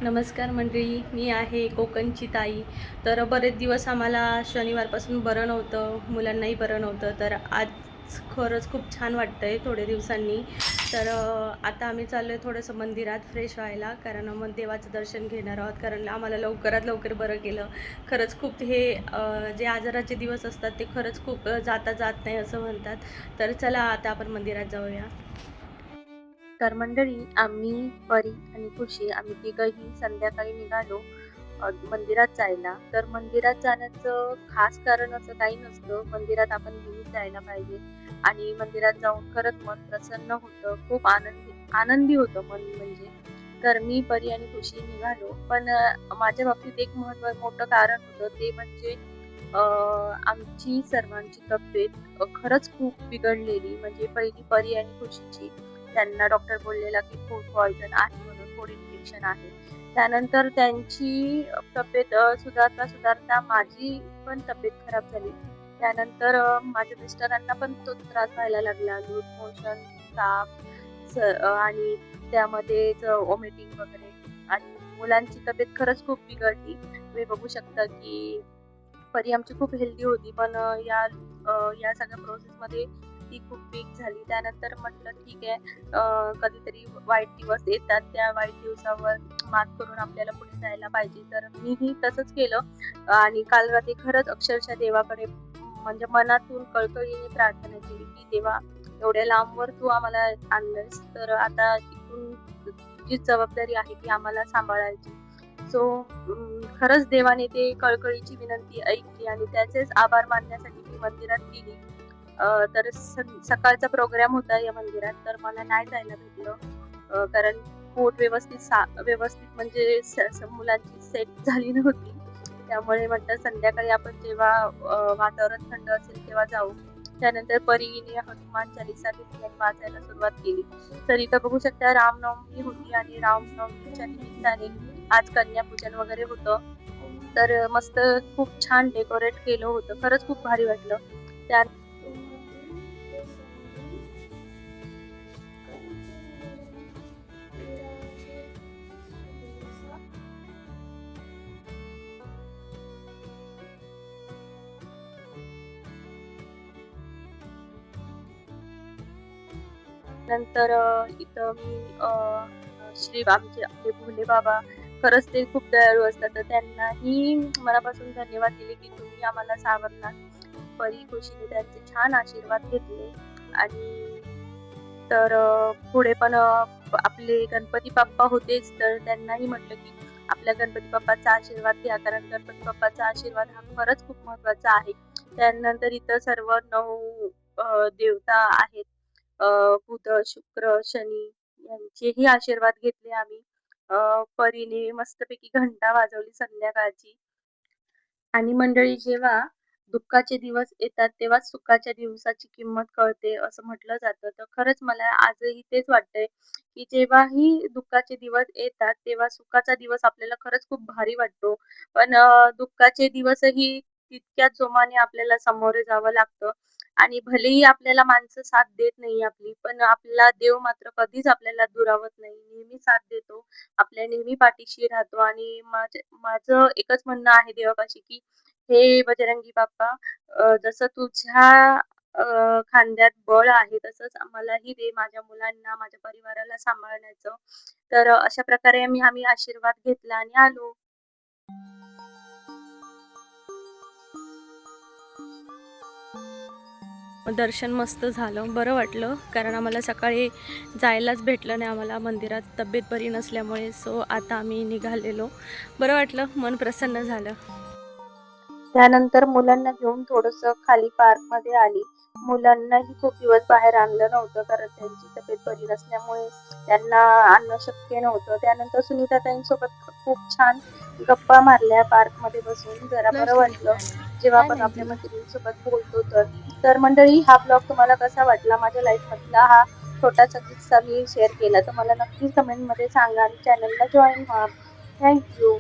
नमस्कार मंडळी, मी आहे कोकणची ताई. तर बरेच दिवस आम्हाला शनिवारपासून बरं नव्हतं, मुलांनाही बरं नव्हतं. तर आज खरंच खूप छान वाटतं आहे थोड्या दिवसांनी. तर आता आम्ही चाललो आहे थोडंसं मंदिरात फ्रेश व्हायला, कारण मग देवाचं दर्शन घेणार आहोत. कारण आम्हाला लवकरात लवकर बरं केलं. खरंच खूप हे जे आजाराचे दिवस असतात ते खरंच खूप जाता जात नाही असं म्हणतात. तर चला आता आपण मंदिरात जाऊया. तर मंडळी, आम्ही, परी आणि खुशी आम्ही तिघंही संध्याकाळी निघालो मंदिरात जायला. तर मंदिरात जाण्याचं खास कारण असं काही नसतं. मंदिरात आपण नेहमीच जायला पाहिजे आणि मंदिरात जाऊन खरंच मन प्रसन्न होतं. खूप आनंदी आनंदी होतं मन म्हणजे. तर मी, परी आणि खुशी निघालो. पण माझ्या बाबतीत एक मोठं कारण होतं ते म्हणजे अ, आमची सर्वांची तब्येत खरंच खूप बिघडलेली. म्हणजे पहिली परी आणि खुशीची. त्यांना डॉक्टर बोललेला की फूड पॉइझन आहे म्हणून, फूड इन्फेक्शन आहे. त्यानंतर त्यांची तब्येत सुधारता माझी पण तब्येत खराब झाली. त्यानंतर माझ्या मिस्टरांना पण तो त्रास व्हायला लागला. लूज मोशन, ताप आणि त्यामध्येच व्हॉमिटिंग वगैरे आणि मुलांची तब्येत खरंच खूप बिघडली. तुम्ही बघू शकता की परी आमची खूप हेल्दी होती. पण या सगळ्या प्रोसेसमध्ये ती खूप वीक झाली. त्यानंतर म्हटलं ठीक आहे, कधीतरी वाईट दिवस येतात. त्या वाईट दिवसावर मात करून आपल्याला पुढे जायला पाहिजे. तर मीही तसंच केलं आणि काल रात्री खरंच अक्षरशः देवाकडे म्हणजे मनातून कळकळीने प्रार्थना केली की देवा, एवढ्या लांबवर तू आम्हाला आणलंस, तर आता इथून तुझी जबाबदारी आहे ती आम्हाला सांभाळायची. सो खरंच देवाने ते कळकळीची विनंती ऐकली आणि त्याचेच आभार मानण्यासाठी मी मंदिरात गेली. तर सकाळचा प्रोग्राम होता या मंदिरात, तर मला नाही जायला भेटलं. कारण पोट व्यवस्थित म्हणजे मुलांची सेट झाली नव्हती. त्यामुळे म्हटलं संध्याकाळी आपण जेव्हा वातावरण थंड असेल तेव्हा जाऊ. त्यानंतर परीने हनुमान चालीसा घेतली आणि वाचायला सुरुवात केली. तर इथं बघू शकता रामनवमी होती आणि रामनवमीच्या निमित्ताने आज कन्यापूजन वगैरे होतं. तर मस्त खूप छान डेकोरेट केलं होतं. खरंच खूप भारी वाटलं. त्या नंतर इथं मी श्री आमचे आपले भोले बाबा खरंच ते खूप दयाळू असतात. तर त्यांनाही मनापासून धन्यवाद दिले, की तुम्ही आम्हाला सावरलात. परी खुशीने त्यांचे छान आशीर्वाद घेतले आणि तर पुढे पण आपले गणपती बाप्पा होतेच, तर त्यांनाही म्हटलं, की आपल्या गणपती बाप्पाचा आशीर्वाद घ्या. कारण गणपती बाप्पाचा आशीर्वाद हा खरंच खूप महत्त्वाचा आहे. त्यानंतर इथं सर्व 9 देवता आहेत. बुध, शुक्र, शनी यांचेही आशीर्वाद घेतले आम्ही. परीने मस्तपैकी घंटा वाजवली संध्याकाळची. आणि मंडळी, जेव्हा दुःखाचे दिवस येतात तेव्हाच सुखाच्या दिवसाची किंमत कळते असं म्हटलं जातं. तर खरंच मला आजही तेच वाटतंय, की जेव्हाही दुःखाचे दिवस येतात तेव्हा सुखाचा दिवस आपल्याला खरंच खूप भारी वाटतो. पण दुःखाचे दिवसही तितक्याच जोमाने आपल्याला सामोरे जावं लागतं आणि भलेही आपल्याला माणसं साथ देत नाही आपली, पण आपला देव मात्र कधीच आपल्याला दुरावत नाही. नेहमी साथ देतो. आपल्या नेहमी पाठीशी राहतो आणि माझं एकच म्हणणं आहे देवापाशी, की हे बजरंगी बाप्पा, जसं तुझ्या खांद्यात बळ आहे तसंच मलाही दे माझ्या मुलांना, माझ्या परिवाराला सांभाळण्याचं. तर अशा प्रकारे आम्ही आशीर्वाद घेतला आणि आलो. दर्शन मस्त झालं, बरं वाटलं. कारण आम्हाला सकाळी जायलाच भेटलं नाही आम्हाला मंदिरात, तब्येत बरी नसल्यामुळे. सो आता आम्ही निघालेलो. बरं वाटलं, मन प्रसन्न झालं. त्यानंतर मुलांना घेऊन थोडंसं खाली पार्कमध्ये आली. मुलांनाही खूप दिवस बाहेर आणलं नव्हतं, कारण त्यांची तब्येत बरी नसल्यामुळे त्यांना आणणं शक्य नव्हतं. त्यानंतर सुनीताताईंसोबत खूप छान गप्पा मारल्या पार्कमध्ये बसून. जरा बरं वाटलं, जेव्हा काय आपण नाही आपल्या तुला. मैत्रिणींसोबत बोलतो तर. तर मंडळी, हा ब्लॉग तुम्हाला कसा वाटला? माझ्या लाईफमधला हा छोटासा किस्सा मी शेअर केला. तर मला नक्की कमेंटमध्ये सांगा आणि चॅनलला जॉइन व्हा. Thank you.